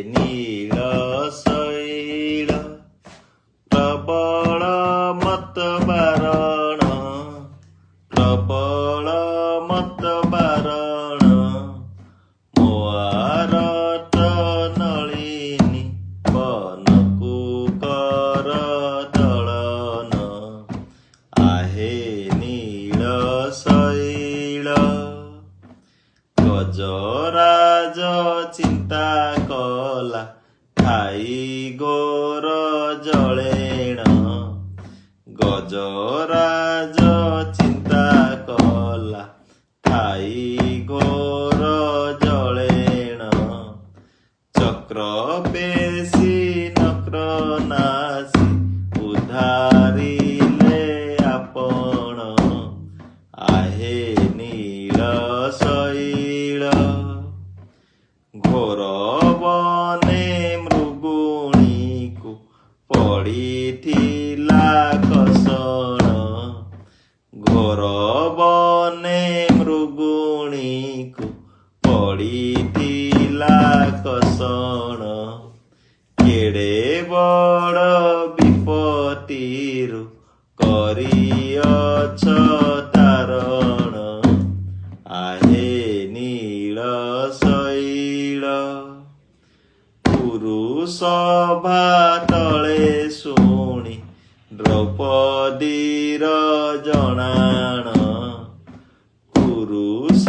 नील शैल प्रबल मत बारण प्रबल मत बारण मोआरत नलिनी बनकु कर दलन आहे नील शैल गजराज चिंता कला खाई गोर जलेण गजराज चिंता कला खाई गोर जलेण चक्र पेशी नक्र नासी उधारिले आपण आहे नील शैल घोर बने मृगुणी को पड़ीथिला कषण घोर बने मृगुणी को पड़ीथिला कषण केड़े बड़ विपत्तिरु करिअछ तारण आहे नील शैल पुरुष भातले शुणी द्रौपदीर जनाण पुरुष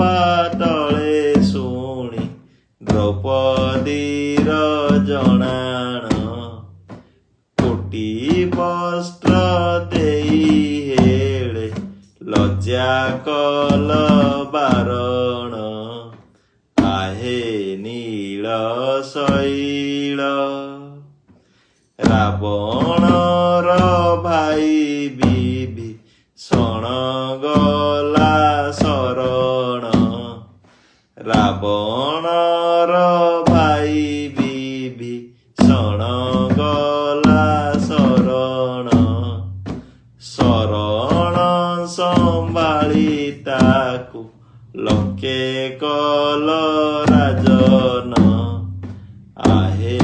भातले शुणी द्रौपदीर जनाण कोटी वस्त्र देई हेळे लज्जा कल बारण आहे नील शैल रावणर भाई विभीषण गला शरण रावणर भाई विभीषण गला शरण शरण संभाळी ताकू लंके कल राजन आहे